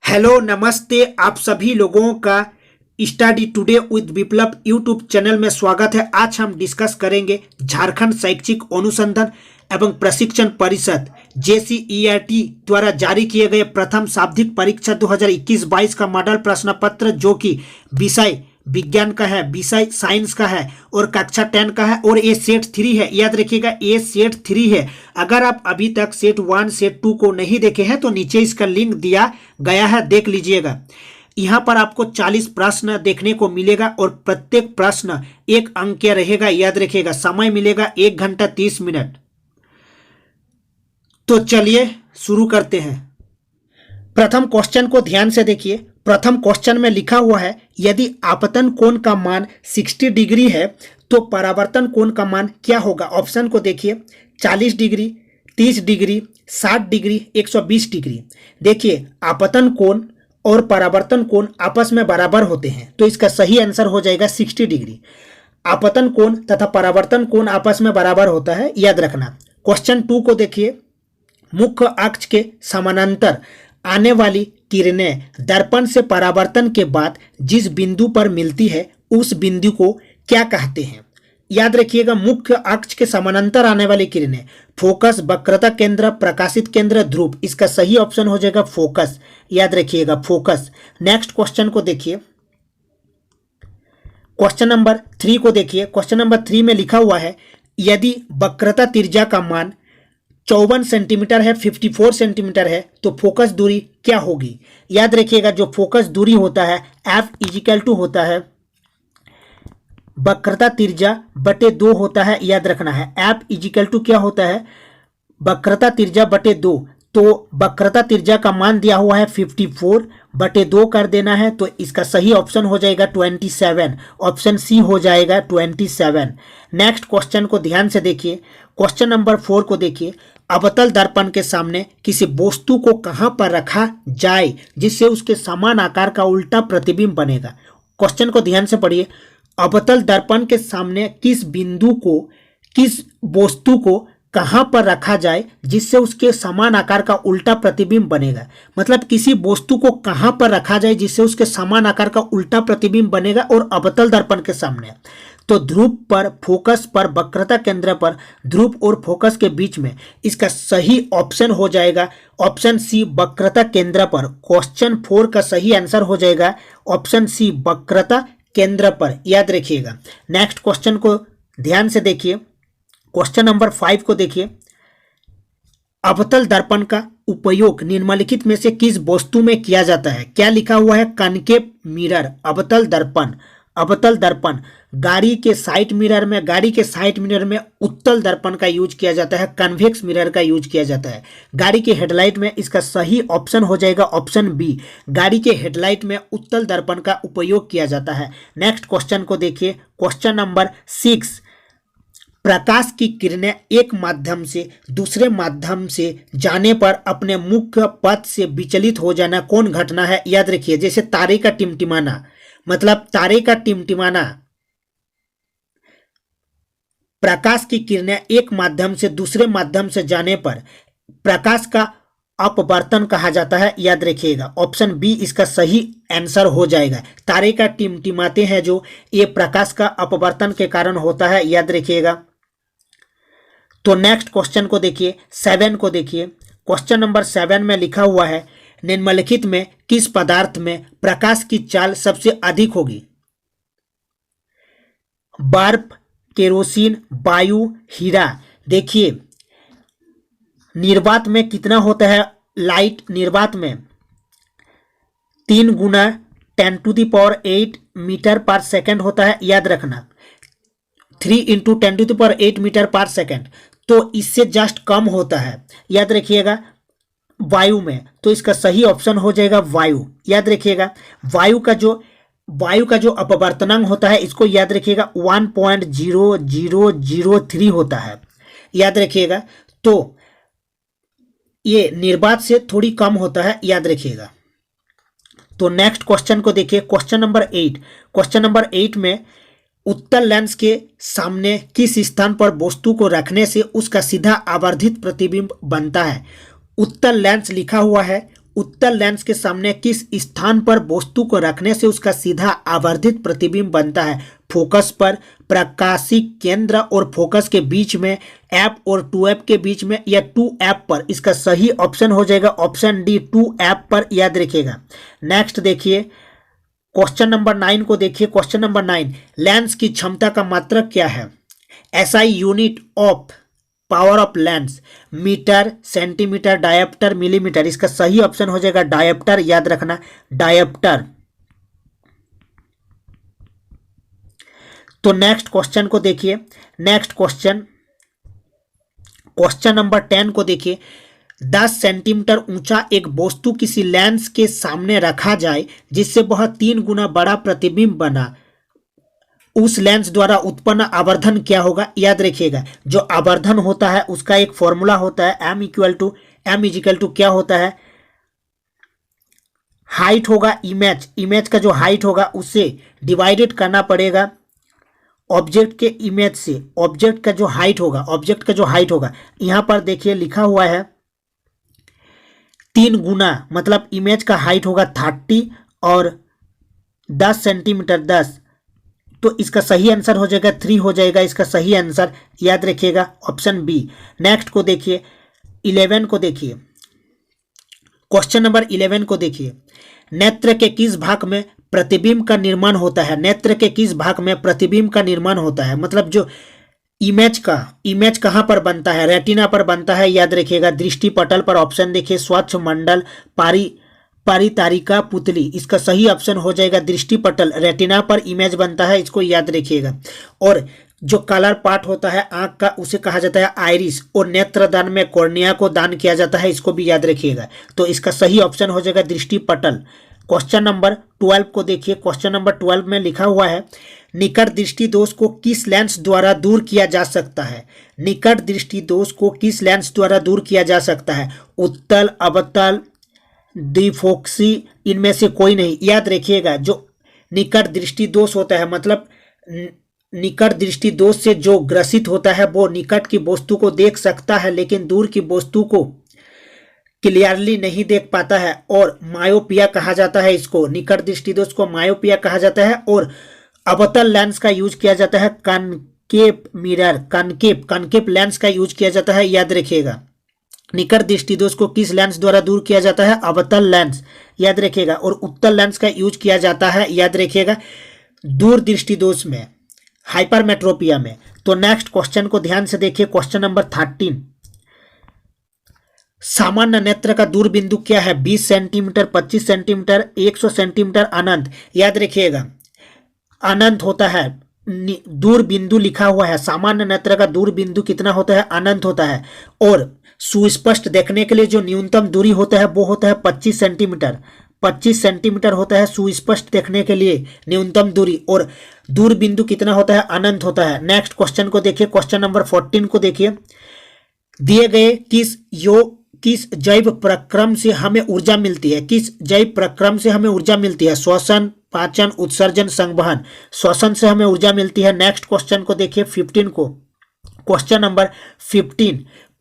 Hello नमस्ते, आप सभी लोगों का study today with Viplav YouTube channel में स्वागत है। आज हम डिस्कस करेंगे झारखंड शैक्षिक अनुसंधान एवं प्रशिक्षण परिषद JCERT द्वारा जारी किए गए प्रथम शाब्दिक परीक्षा 2021-22 का मॉडल प्रश्न पत्र, जो कि विषय विज्ञान का है, विषय साइंस का है और कक्षा 10 का है और ये सेट 3 है। याद रखिएगा, ये सेट 3 है। अगर आप अभी तक सेट 1 सेट 2 को नहीं देखे हैं तो नीचे इसका लिंक दिया गया है, देख लीजिएगा। यहाँ पर आपको 40 प्रश्न देखने को मिलेगा और प्रत्येक प्रश्न 1 अंक का रहेगा। याद रखिएगा, समय मिलेगा 1 घंटा 30 मिनट। तो चलिए शुरू करते हैं। प्रथम क्वेश्चन को ध्यान से देखिए। प्रथम क्वेश्चन में लिखा हुआ है, यदि आपतन कोण का मान 60 डिग्री है तो परावर्तन कोण का मान क्या होगा। ऑप्शन को देखिए, 40 डिग्री, 30 डिग्री, 60 डिग्री, 120 डिग्री। देखिए, आपतन कोण और परावर्तन कोण आपस में बराबर होते हैं, तो इसका सही आंसर हो जाएगा 60 डिग्री। आपतन कोण तथा परावर्तन कोण आपस में बराबर होता है, याद रखना। क्वेश्चन 2 को देखिए, मुख्य अक्ष के समानांतर आने वाली किरणें दर्पण से परावर्तन के बाद जिस बिंदु पर मिलती है उस बिंदु को क्या कहते हैं। याद रखिएगा, मुख्य अक्ष के समानांतर आने वाली किरणें, फोकस, वक्रता केंद्र, प्रकाशित केंद्र, ध्रुव। इसका सही ऑप्शन हो जाएगा फोकस। याद रखिएगा, फोकस। नेक्स्ट क्वेश्चन को देखिए, क्वेश्चन नंबर 3 को देखिए। क्वेश्चन नंबर 3 में लिखा हुआ है, यदि वक्रता त्रिज्या का मान 54 सेंटीमीटर है, 54 सेंटीमीटर है, तो फोकस दूरी क्या होगी। याद रखिएगा, जो फोकस दूरी होता है F होता है वक्रता त्रिज्या बटे 2 होता है। याद रखना है, F क्या होता है, वक्रता त्रिज्या बटे 2। तो वक्रता त्रिज्या का मान दिया हुआ है 54 बटे 2 कर देना है, तो इसका सही ऑप्शन हो जाएगा 27। ऑप्शन सी हो जाएगा 27। नेक्स्ट क्वेश्चन को ध्यान से देखिए। क्वेश्चन नंबर 4 को देखिए, अवतल दर्पण के सामने किसी वस्तु को कहां पर रखा जाए जिससे उसके समान आकार का उल्टा प्रतिबिंब बनेगा। क्वेश्चन को ध्यान से पढ़िए। अवतल दर्पण के सामने किस बिंदु को, किस वस्तु को कहां पर रखा जाए जिससे उसके समान आकार का उल्टा प्रतिबिंब बनेगा। मतलब किसी वस्तु को कहां पर रखा जाए जिससे उसके समान आकार का उल्टा प्रतिबिंब बनेगा और अवतल दर्पण के सामने। तो ध्रुव पर, फोकस पर, वक्रता केंद्र पर, ध्रुव और फोकस के बीच में। इसका सही ऑप्शन हो जाएगा ऑप्शन सी, वक्रता केंद्र पर। क्वेश्चन 4 का सही आंसर हो जाएगा ऑप्शन सी, वक्रता केंद्र पर। याद रखिएगा। नेक्स्ट क्वेश्चन को ध्यान से देखिए। क्वेश्चन नंबर 5 को देखिए, अवतल दर्पण का उपयोग निम्नलिखित में से किस वस्तु में किया जाता है। क्या लिखा हुआ है, कनकेव मिरर, अवतल दर्पण। अवतल दर्पण गाड़ी के साइड मिरर में, गाड़ी के साइड मिरर में उत्तल दर्पण का यूज किया जाता है, कन्वेक्स मिरर का यूज किया जाता है। गाड़ी के हेडलाइट में इसका सही ऑप्शन हो जाएगा ऑप्शन बी, गाड़ी के हेडलाइट में उत्तल दर्पण का उपयोग किया जाता है। नेक्स्ट क्वेश्चन को देखिए। क्वेश्चन नंबर 6, प्रकाश की किरणें एक माध्यम से दूसरे माध्यम से जाने पर अपने मुख्य पथ से विचलित हो जाना कौन घटना है। याद रखिए, जैसे तारे का टिमटिमाना, मतलब तारे का टिमटिमाना, प्रकाश की किरणें एक माध्यम से दूसरे माध्यम से जाने पर प्रकाश का अपवर्तन कहा जाता है। याद रखिएगा, ऑप्शन बी इसका सही आंसर हो जाएगा। तारे का टिमटिमाते हैं जो, ये प्रकाश का अपवर्तन के कारण होता है। याद रखिएगा। तो नेक्स्ट क्वेश्चन को देखिए, 7 को देखिए। क्वेश्चन नंबर 7 में लिखा हुआ है, निम्नलिखित में किस पदार्थ में प्रकाश की चाल सबसे अधिक होगी। बर्फ, केरोसिन, वायु, हीरा। देखिए, निर्वात में कितना होता है लाइट, निर्वात में 3 गुना 10⁸ मीटर पर सेकेंड होता है। याद रखना, 3 × 10⁸ मीटर पर सेकेंड, तो इससे जस्ट कम होता है। याद रखिएगा, वायु में, तो इसका सही ऑप्शन हो जाएगा वायु। याद रखिएगा, वायु का जो अपवर्तनांक होता है, इसको याद रखिएगा 1.0003 होता है। याद रखिएगा, तो ये निर्वात से थोड़ी कम होता है। याद रखिएगा। तो नेक्स्ट क्वेश्चन को देखिए। Question number 8। क्वेश्चन नंबर 8 में उत्तल लेंस के सामने किस स्थान पर वस्तु को रखने से उसका सीधा आवर्धित प्रतिबिंब बनता है। उत्तल लेंस लिखा हुआ है, उत्तल लेंस के सामने किस स्थान पर वस्तु को रखने से उसका सीधा आवर्धित प्रतिबिंब बनता है? फोकस पर, प्रकाशिक केंद्र और फोकस के बीच में, एफ और 2F के बीच में, या 2F पर? इसका सही ऑप्शन हो जाएगा ऑप्शन डी 2F पर, याद रखिएगा। नेक्स्ट देखिए क्वेश्चन नंबर 9 को देखिए। क्वेश्चन नंबर 9, लेंस की क्षमता का मात्रक क्या है? SI unit of power of lens, metre, centimetre, dioptre, millimetre? इसका सही ऑप्शन हो जाएगा डायप्टर, याद रखना डायप्टर। तो नेक्स्ट क्वेश्चन को देखिए। नेक्स्ट क्वेश्चन, क्वेश्चन नंबर 10 को देखिए। 10 सेंटीमीटर ऊंचा एक वस्तु किसी लेंस के सामने रखा जाए जिससे वह 3 गुना बड़ा प्रतिबिंब बना, उस लेंस द्वारा उत्पन्न आवर्धन क्या होगा? याद रखिएगा जो आवर्धन होता है उसका एक फॉर्मूला होता है m इक्वल टू क्या होता है? हाइट होगा इमेज का जो हाइट होगा उससे डिवाइडेड करना पड़ेगा ऑब्जेक्ट के इमेज से। ऑब्जेक्ट का जो हाइट होगा यहां पर देखिए लिखा हुआ है 3 गुना, मतलब इमेज का हाइट होगा 30 और 10 सेंटीमीटर 10, तो इसका सही आंसर हो जाएगा 3 हो जाएगा इसका सही आंसर, याद रखिएगा ऑप्शन बी। नेक्स्ट को देखिए 11 को देखिए। क्वेश्चन नंबर 11 को देखिए। नेत्र के किस भाग में प्रतिबिंब का निर्माण होता है? नेत्र के किस भाग में प्रतिबिंब का निर्माण होता है? मतलब जो इमेज कहां पर बनता है? रेटिना पर बनता है, याद रखिएगा। दृष्टि पटल पर, ऑप्शन देखिए स्वच्छ मंडल, परितारिका, पुतली? इसका सही ऑप्शन हो जाएगा दृष्टि पटल। रेटिना पर इमेज बनता है, इसको याद रखिएगा। और जो कलर पार्ट होता है आंख का उसे कहा जाता है आइरिस, और नेत्रदान में कॉर्निया को दान किया जाता है, इसको भी याद रखिएगा। तो इसका सही ऑप्शन हो जाएगा दृष्टि पटल। क्वेश्चन नंबर 12 को देखिए। क्वेश्चन नंबर 12 में लिखा हुआ है निकट दृष्टि दोष को किस लेंस द्वारा दूर किया जा सकता है? निकट दृष्टि दोष को किस लेंस द्वारा दूर किया जा सकता है? उत्तल, अवतल, द्विफोक्सी, इनमें से कोई नहीं। याद रखिएगा जो निकट दृष्टि दोष होता है, मतलब निकट दृष्टि दोष से जो ग्रसित होता है वो निकट की वस्तु को देख सकता है लेकिन दूर की वस्तु को क्लियरली नहीं देख पाता है, और मायोपिया कहा जाता है इसको। निकट दृष्टि दोष को मायोपिया कहा जाता है। और अवतल लेंस का यूज किया जाता है कनकेव मिरर, कनकेव लेंस का यूज किया जाता है, याद रखिएगा। निकट दृष्टि दोष को किस लेंस द्वारा दूर किया जाता है? अवतल लेंस, याद रखिएगा। और उत्तल लेंस का यूज किया जाता है, याद रखिएगा, दूर दृष्टि दोष में, हाइपरमेट्रोपिया में। तो नेक्स्ट क्वेश्चन को ध्यान से देखिए। क्वेश्चन नंबर 13, सामान्य नेत्र का दूर बिंदु क्या है? 20 सेंटीमीटर, 25 सेंटीमीटर, 100 सेंटीमीटर, अनंत? याद रखिएगा अनंत होता है। दूर बिंदु लिखा हुआ है, सामान्य नेत्र का दूर बिंदु कितना होता है? अनंत होता है। और सुस्पष्ट देखने के लिए जो न्यूनतम दूरी होता है वो होता है 25 सेंटीमीटर। 25 सेंटीमीटर होता है सुस्पष्ट देखने के लिए न्यूनतम दूरी, और दूर बिंदु कितना होता है? अनंत होता है। नेक्स्ट क्वेश्चन को देखिए। क्वेश्चन नंबर 14 को देखिए। दिए गए किस जैव प्रक्रम से हमें ऊर्जा मिलती है? किस जैव प्रक्रम से हमें ऊर्जा मिलती है? श्वसन, पाचन, उत्सर्जन, संवहन? श्वसन से हमें ऊर्जा मिलती है। नेक्स्ट क्वेश्चन को देखिए 15 को। क्वेश्चन नंबर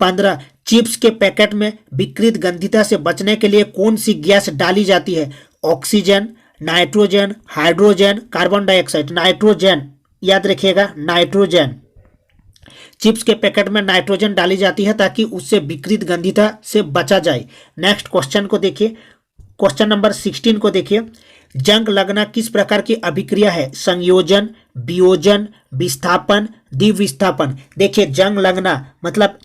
15 चिप्स के पैकेट में विकृत गंधिता से बचने के लिए कौन सी गैस डाली जाती है? Oxygen, nitrogen, hydrogen, carbon dioxide? Nitrogen, याद रखिएगा नाइट्रोजन। चिप्स के पैकेट में नाइट्रोजन डाली जाती है ताकि उससे विकृत गंधिता से बचा जाए। नेक्स्ट क्वेश्चन को देखिए। क्वेश्चन नंबर 16 को देखिए। जंग लगना किस प्रकार की अभिक्रिया है? संयोजन, वियोजन, विस्थापन, द्विविस्थापन? देखिए जंग लगना मतलब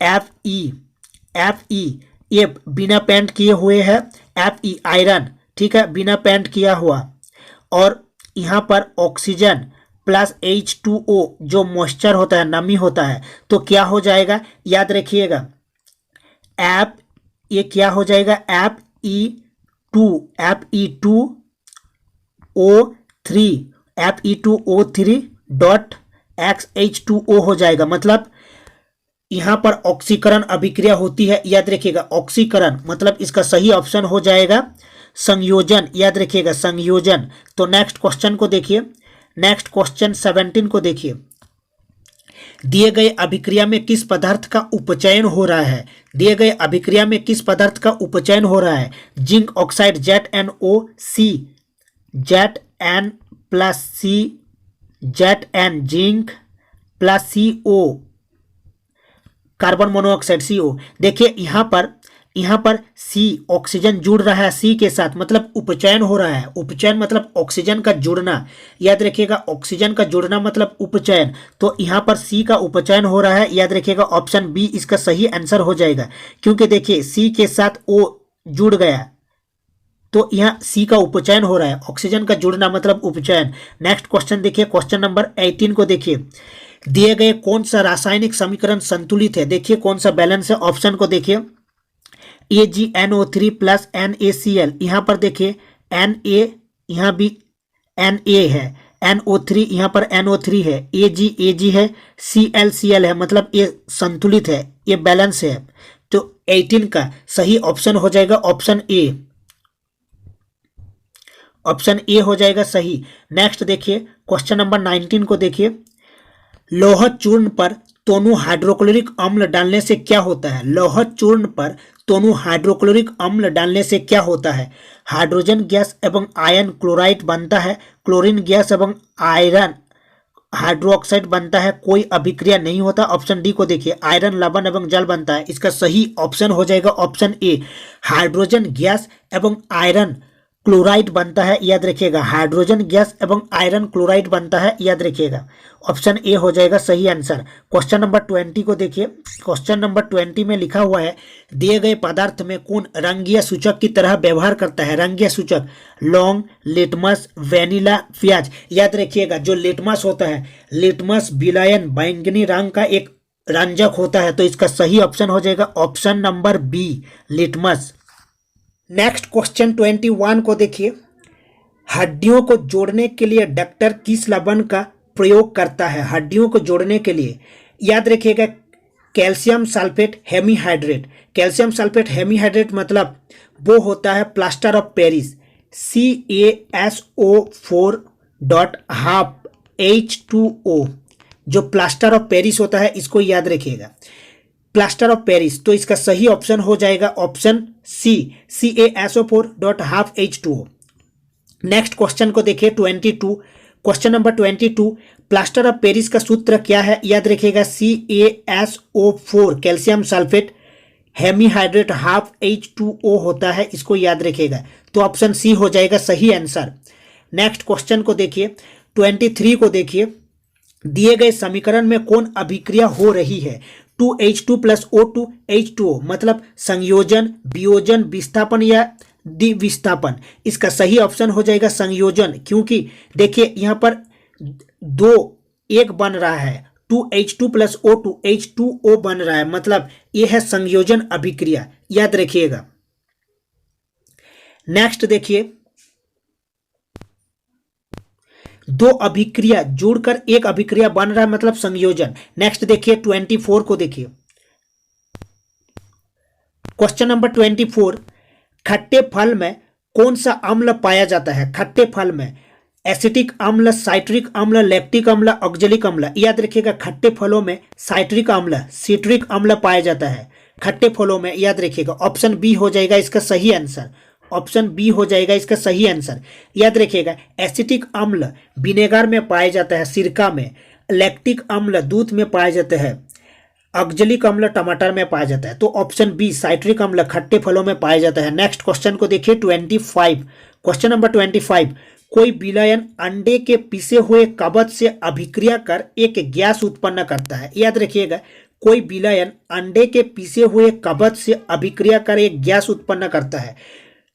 Fe बिना पेंट किए हुए है, Fe आयरन, ठीक है, बिना पेंट किया हुआ, और यहाँ पर ऑक्सीजन प्लस H2O जो मॉइस्चर होता है, नमी होता है, तो क्या हो जाएगा? याद रखिएगा ये क्या हो जाएगा? Fe2O3 डॉट XH2O हो जाएगा। मतलब यहां पर ऑक्सीकरण अभिक्रिया होती है, याद रखिएगा ऑक्सीकरण, मतलब इसका सही ऑप्शन हो जाएगा संयोजन, याद रखिएगा संयोजन। तो नेक्स्ट क्वेश्चन को देखिए। नेक्स्ट क्वेश्चन 17 को देखिए। दिए गए अभिक्रिया में किस पदार्थ का उपचयन हो रहा है, दिए गए अभिक्रिया में किस पदार्थ का उपचयन हो रहा है, zinc oxide ZnO, Zn plus C, Zn zinc plus CO carbon monoxide CO। देखिए यहाँ पर C ऑक्सीजन जुड़ रहा है C के साथ, मतलब उपचयन हो रहा है। उपचयन मतलब ऑक्सीजन का जुड़ना, याद रखिएगा, ऑक्सीजन का जुड़ना मतलब उपचयन। तो यहाँ पर C का उपचयन हो रहा है, याद रखिएगा ऑप्शन बी इसका सही आंसर हो जाएगा, क्योंकि देखिए C के साथ O जुड़ गया तो यहाँ C का उपचयन हो रहा है। ऑक्सीजन का जुड़ना मतलब उपचयन। नेक्स्ट क्वेश्चन देखिए, क्वेश्चन नंबर 18 को देखिए, दिए गए कौन सा रासायनिक समीकरण संतुलित है, देखिए कौन सा बैलेंस है। ऑप्शन को देखिए, AgNO3 प्लस NaCl, यहाँ पर देखिए Na, यहाँ भी Na है, NO3 यहाँ पर NO3 है, Ag है, Cl है, मतलब ये संतुलित है, ये बैलेंस है। तो 18 का सही ऑप्शन हो जाएगा ऑप्शन ए, ऑप्शन ए हो जाएगा सही। नेक्स्ट देखिए, क्वेश्चन नंबर 19 को देखिए, लौह चूर्ण पर तोनु हाइड्रोक्लोरिक अम्ल डालने से क्या होता है, लौह चूर्ण पर तोनु हाइड्रोक्लोरिक अम्ल डालने से क्या होता है, हाइड्रोजन गैस एवं आयरन क्लोराइड बनता है, क्लोरीन गैस एवं आयरन हाइड्रोक्साइड बनता है, कोई अभिक्रिया नहीं होता। ऑप्शन डी को देखिए, आयरन लवण एवं जल बनता है। इसका सही ऑप्शन हो जाएगा ऑप्शन ए, हाइड्रोजन गैस एवं आयरन क्लोराइड बनता है, याद रखिएगा, हाइड्रोजन गैस एवं आयरन क्लोराइड बनता है, याद रखिएगा, ऑप्शन ए हो जाएगा सही आंसर। क्वेश्चन नंबर 20 को देखिए, क्वेश्चन नंबर 20 में लिखा हुआ है, दिए गए पदार्थ में कौन रंगीय सूचक की तरह व्यवहार करता है, रंगीय सूचक, लौंग, लिटमस, वेनिला, प्याज। याद रखिएगा, जो लिटमस होता है, लिटमस विलयन बैंगनी रंग का एक रंजक होता है, तो इसका सही ऑप्शन हो जाएगा option number B, litmus. Next question 21 को देखिए, हड्डियों को जोड़ने के लिए डॉक्टर किस लवण का प्रयोग करता है, हड्डियों को जोड़ने के लिए, याद रखिएगा, calcium sulphate hemihydrate. Calcium sulphate hemihydrate मतलब वो होता है प्लास्टर ऑफ पेरिस, CaSO4.12H2O, जो प्लास्टर ऑफ पेरिस होता है, इसको याद रखिएगा, प्लास्टर ऑफ पेरिस। तो इसका सही ऑप्शन हो जाएगा option C, CaSO4.12H2O। Next question को देखिए 22, question number 22, plaster of Paris का सूत्र क्या है, याद रखिएगा, CaSO4 calcium sulphate hemihydrate half H2O होता है, इसको याद रखिएगा, तो ऑप्शन सी हो जाएगा सही आंसर। नेक्स्ट क्वेश्चन को देखिए 23 को देखिए, दिए गए समीकरण में कौन अभिक्रिया हो रही है, 2H2 प्लस O2 H2O, मतलब संयोजन, वियोजन, विस्थापन या द्विविस्थापन। इसका सही ऑप्शन हो जाएगा संयोजन, क्योंकि देखिए यहाँ पर एक बन रहा है, 2H2 प्लस O2 H2O बन रहा है, मतलब यह है संयोजन अभिक्रिया, याद रखिएगा। नेक्स्ट देखिए, दो अभिक्रिया जोड़कर एक अभिक्रिया बन रहा है, मतलब संयोजन। नेक्स्ट देखिए 24 को देखिए, क्वेश्चन नंबर 24, खट्टे फल में कौन सा अम्ल पाया जाता है, खट्टे फल में एसिटिक अम्ल, साइट्रिक अम्ल, लैक्टिक अम्ल, ऑक्जेलिक अम्ल। याद रखिएगा, खट्टे फलों में साइट्रिक अम्ल, सिट्रिक अम्ल पाया जाता है खट्टे फलों में, याद रखिएगा, ऑप्शन बी हो जाएगा इसका सही आंसर, ऑप्शन बी हो जाएगा इसका सही आंसर। याद रखिएगा, एसिटिक अम्ल विनेगर में पाया जाता है, सिरका में, लैक्टिक अम्ल दूध में पाया जाता है, ऑक्जेलिक अम्ल टमाटर में पाया जाता है, तो ऑप्शन बी साइट्रिक अम्ल खट्टे फलों में पाया जाता है। नेक्स्ट क्वेश्चन को देखिए 25, क्वेश्चन नंबर 25, कोई विलयन अंडे के पिसे हुए कवच से अभिक्रिया कर एक गैस उत्पन्न करता है। याद रखिएगा, कोई विलयन अंडे के पिसे हुए कवच से अभिक्रिया कर एक गैस उत्पन्न करता है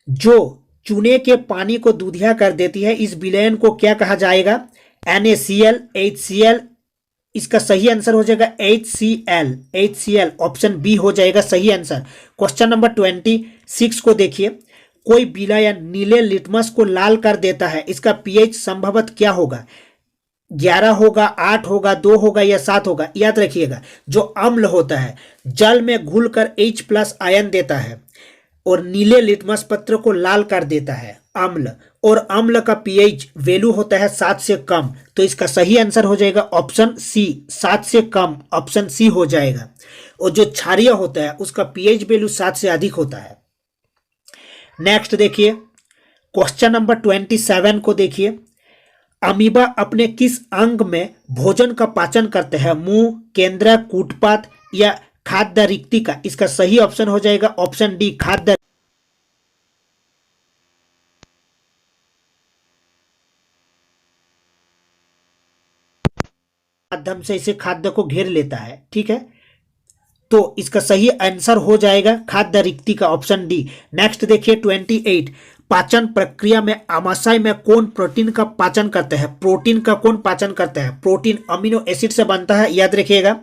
जो चूने के पानी को दूधिया कर देती है। इस विलयन को क्या कहा जाएगा, NaCl, HCl। इसका सही आंसर हो जाएगा HCl, ऑप्शन बी हो जाएगा सही आंसर। क्वेश्चन नंबर 26 को देखिए, कोई विलयन नीले लिटमस को लाल कर देता है, इसका pH संभवत क्या होगा, 11 होगा, 8 होगा, 2 होगा या 7 होगा। याद रखिएगा, जो अम्ल होता है जल में घुलकर H+ आयन देता है और नीले लिटमस पत्र को लाल कर देता है। अम्ल, और अम्ल का पीएच वैल्यू होता है 7 से कम, तो इसका सही आंसर हो जाएगा ऑप्शन सी, 7 से कम, ऑप्शन सी हो जाएगा। और जो क्षारीय होता है उसका पीएच वैल्यू 7 से अधिक होता है। नेक्स्ट देखिए क्वेश्चन नंबर 27 को देखिए, अमीबा अपने किस अंग में भोजन का पाचन करते हैं, मुंह, केंद्रक, कूटपाथ या खाद्य रिक्तिका? इसका सही ऑप्शन हो जाएगा ऑप्शन डी, खाद्य माध्यम से इसे खाद्य को घेर लेता है। ठीक है, तो इसका सही आंसर हो जाएगा खाद्य रिक्तिका, ऑप्शन डी। नेक्स्ट देखिए 28, पाचन प्रक्रिया में आमाशय में कौन प्रोटीन का पाचन करता है? प्रोटीन का कौन पाचन करता है? प्रोटीन अमीनो एसिड से बनता है, याद रखिएगा।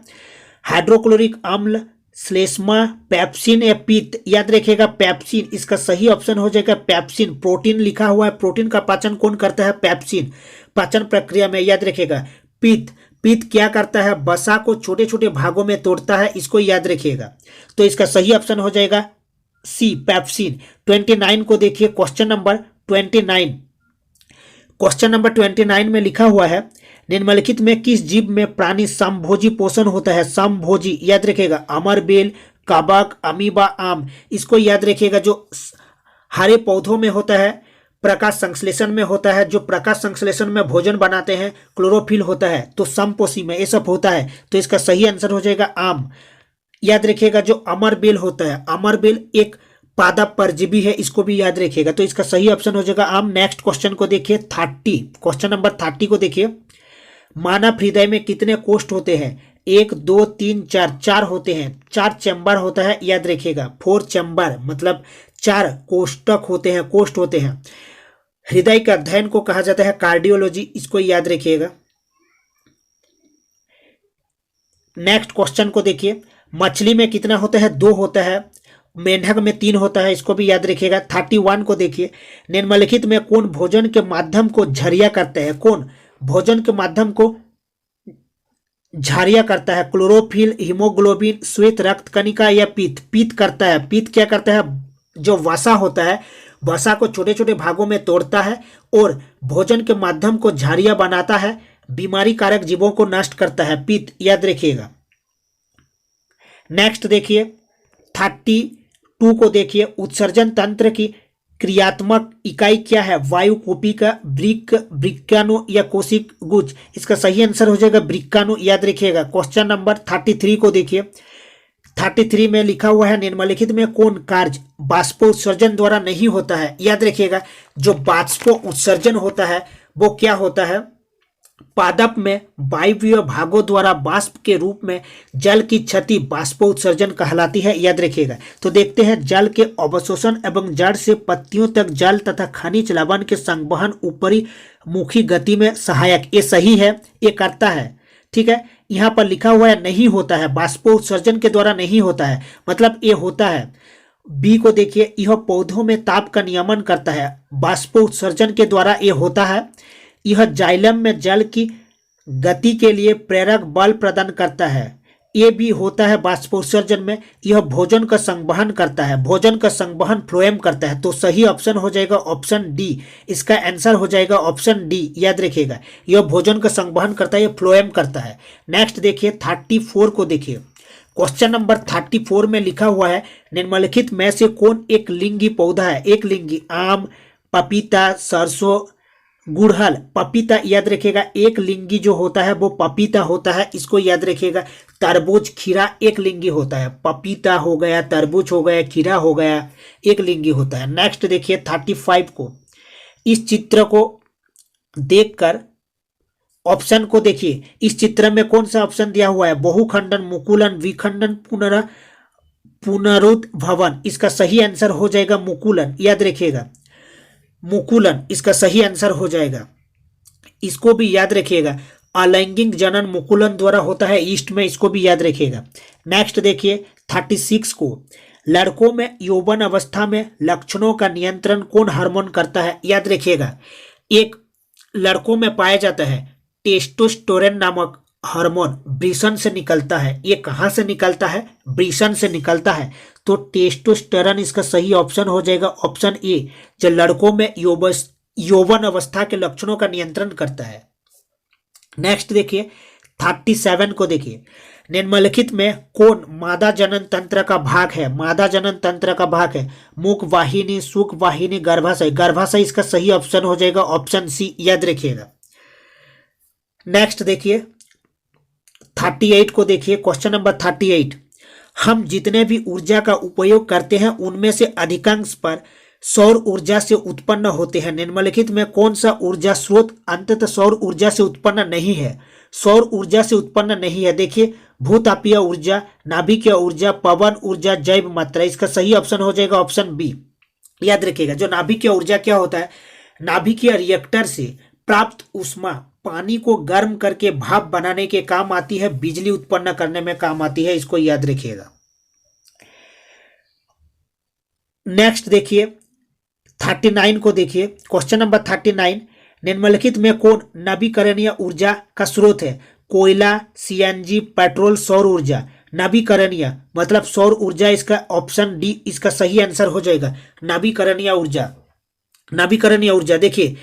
हाइड्रोक्लोरिक अम्ल, श्लेष्मा, पेप्सिन या पित्त? याद रखिएगा पेप्सिन, इसका सही ऑप्शन हो जाएगा पेप्सिन। प्रोटीन लिखा हुआ है, प्रोटीन का पाचन कौन करता है? पेप्सिन। पाचन प्रक्रिया में याद रखिएगा पित्त, पित्त क्या करता है? वसा को छोटे छोटे भागों में तोड़ता है, इसको याद रखिएगा। तो इसका सही ऑप्शन हो जाएगा सी, पेप्सिन। 29 को देखिए, क्वेश्चन नंबर 29। क्वेश्चन नंबर 29 में लिखा हुआ है, निम्नलिखित में किस जीव में प्राणी समभोजी पोषण होता है? समभोजी, याद रखिएगा अमरबेल, कवक, अमीबा, आम। इसको याद रखिएगा, जो हरे पौधों में होता है, प्रकाश संश्लेषण में होता है, जो प्रकाश संश्लेषण में भोजन बनाते हैं, क्लोरोफिल होता है, तो समपोषी में ये सब होता है, तो इसका सही आंसर हो जाएगा आम। याद रखिएगा जो अमरबेल होता है, अमरबेल एक पादप परजीवी है, इसको भी याद रखिएगा, तो इसका सही ऑप्शन हो जाएगा आम। नेक्स्ट क्वेश्चन को देखिए 30, क्वेश्चन नंबर 30 को देखिए, मानव हृदय में कितने कोष्ठ होते हैं? 1, 2, 3, 4, 4 होते हैं, 4 चैम्बर होता है, याद रखिएगा 4 चैम्बर, मतलब 4 कोष्ठक होते हैं, कोष्ठ होते हैं। हृदय के अध्ययन को कहा जाता है कार्डियोलॉजी, इसको याद रखिएगा। नेक्स्ट क्वेश्चन को देखिए, मछली में कितना होता है? 2 होता है, मेंढक में 3 होता है, इसको भी याद रखिएगा। 31 को देखिए, निम्नलिखित में कौन भोजन के माध्यम को झरिया करता है? कौन भोजन के माध्यम को झरिया करता है? क्लोरोफिल, हीमोग्लोबिन, श्वेत रक्त कणिका या पित्त? पित्त करता है। पित्त क्या करता है? जो वसा होता है, वसा को छोटे छोटे भागों में तोड़ता है और भोजन के माध्यम को झरिया बनाता है, बीमारी कारक जीवों को नष्ट करता है, पित्त, याद रखिएगा। नेक्स्ट देखिए 32 को देखिए, उत्सर्जन तंत्र की क्रियात्मक इकाई क्या है? वायु, कोशिका, वृक्काणु या कोशिक गुच्छ? इसका सही आंसर हो जाएगा वृक्काणु, याद रखिएगा। क्वेश्चन नंबर 33 को देखिए, 33 में लिखा हुआ है, निम्नलिखित में कौन कार्य बाष्पोत्सर्जन द्वारा नहीं होता है? याद रखिएगा जो बाष्पोत्सर्जन होता है वो क्या होता है? पादप में वायवीय भागों द्वारा वाष्प के रूप में जल की क्षति बाष्पोत्सर्जन कहलाती है, याद रखिएगा। तो देखते हैं, जल के अवशोषण एवं जड़ से पत्तियों तक जल तथा खनिज लवण के संवहन ऊपरी मुखी गति में सहायक, ये सही है, ये करता है। ठीक है, यहाँ पर लिखा हुआ है नहीं होता है, बाष्पोत्सर्जन के द्वारा नहीं होता है, मतलब ये होता है। बी को देखिए, यह पौधों में ताप का नियमन करता है, बाष्पोत्सर्जन के द्वारा ये होता है। यह जाइलम में जल की गति के लिए प्रेरक बल प्रदान करता है, ये भी होता है बाष्पोत्सर्जन में। यह भोजन का संवहन करता है, भोजन का संवहन फ्लोएम करता है, तो सही ऑप्शन हो जाएगा ऑप्शन डी, इसका आंसर हो जाएगा ऑप्शन डी, याद रखिएगा। यह भोजन का संवहन करता है, यह फ्लोएम करता है। नेक्स्ट देखिए 34 को देखिए, क्वेश्चन नंबर 34 में लिखा हुआ है, निम्नलिखित में से कौन एक लिंगी पौधा है? एक लिंगी, आम, पपीता, सरसों, गुड़हल? पपीता, याद रखिएगा। एक लिंगी जो होता है वो पपीता होता है, इसको याद रखिएगा। तरबूज, खीरा एक लिंगी होता है, पपीता हो गया, तरबूज हो गया, खीरा हो गया, एक लिंगी होता है। नेक्स्ट देखिए 35 को, इस चित्र को देखकर ऑप्शन को देखिए, इस चित्र में कौन सा ऑप्शन दिया हुआ है? बहुखंडन, मुकुलन, विखंडन, पुनरुद्भवन? इसका सही आंसर हो जाएगा मुकुलन, याद रखिएगा मुकुलन, इसका सही आंसर हो जाएगा। इसको भी याद रखिएगा, अलैंगिक जनन मुकुलन द्वारा होता है ईस्ट में, इसको भी याद रखिएगा। नेक्स्ट देखिए 36 को, लड़कों में यौवन अवस्था में लक्षणों का नियंत्रण कौन हार्मोन करता है? याद रखिएगा, एक लड़कों में पाया जाता है टेस्टोस्टेरोन नामक हार्मोन वृषण से निकलता है। ये कहाँ से निकलता है? वृषण से निकलता है। तो टेस्टोस्टेरोन इसका सही ऑप्शन हो जाएगा ऑप्शन ए, जो लड़कों में यौवन अवस्था के लक्षणों का नियंत्रण करता है। नेक्स्ट देखिए 37 को देखिए, निम्नलिखित में कौन मादा जनन तंत्र का भाग है? मादा जनन तंत्र का भाग है मुख वाहिनी, सुख वाहिनी, गर्भाशय। गर्भाशय इसका सही ऑप्शन हो जाएगा ऑप्शन सी, याद रखिएगा। नेक्स्ट देखिए 38 को देखिए, क्वेश्चन नंबर 38, हम जितने भी ऊर्जा का उपयोग करते हैं उनमें से अधिकांश पर सौर ऊर्जा से उत्पन्न होते हैं। निम्नलिखित में कौन सा ऊर्जा स्रोत अंततः सौर ऊर्जा से उत्पन्न नहीं है? सौर ऊर्जा से उत्पन्न नहीं है। देखिए भूतापीय ऊर्जा, नाभिकीय ऊर्जा, पवन ऊर्जा, जैव मात्रा। इसका सही ऑप्शन हो जाएगा ऑप्शन बी, याद रखिएगा। जो नाभिकीय ऊर्जा क्या होता है? नाभिकीय रिएक्टर से प्राप्त ऊष्मा पानी को गर्म करके भाप बनाने के काम आती है, बिजली उत्पन्न करने में काम आती है, इसको याद रखिएगा। नेक्स्ट देखिए 39 को देखिए, क्वेश्चन नंबर 39, निम्नलिखित में कौन नवीकरणीय ऊर्जा का स्रोत है? कोयला, सीएनजी, पेट्रोल, सौर ऊर्जा। नवीकरणीय मतलब सौर ऊर्जा, इसका ऑप्शन डी इसका सही आंसर हो जाएगा। नवीकरणीय ऊर्जा, नवीकरणीय ऊर्जा देखिए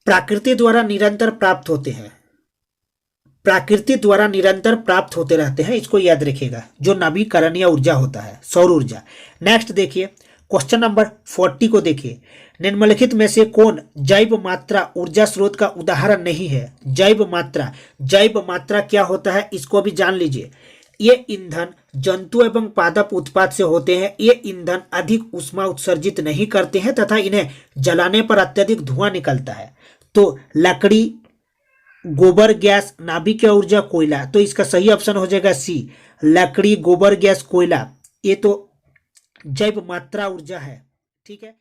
प्रकृति द्वारा निरंतर प्राप्त होते हैं, प्रकृति द्वारा निरंतर प्राप्त होते रहते हैं, इसको याद रखिएगा, जो नवीकरणीय ऊर्जा होता है, सौर ऊर्जा। नेक्स्ट देखिए क्वेश्चन नंबर 40 को देखिए, निम्नलिखित में से कौन जैव मात्रा ऊर्जा स्रोत का उदाहरण नहीं है? जैव मात्रा, जैव मात्रा क्या होता है इसको भी जान लीजिए। ये ईंधन जंतु एवं पादप उत्पाद से होते हैं। ये ईंधन अधिक ऊष्मा उत्सर्जित नहीं करते हैं तथा इन्हें जलाने पर अत्यधिक धुआं निकलता है। तो लकड़ी, गोबर गैस, नाभिकीय ऊर्जा, कोयला। तो इसका सही ऑप्शन हो जाएगा सी, लकड़ी, गोबर गैस, कोयला। ये तो जैव मात्रा ऊर्जा है, ठीक है।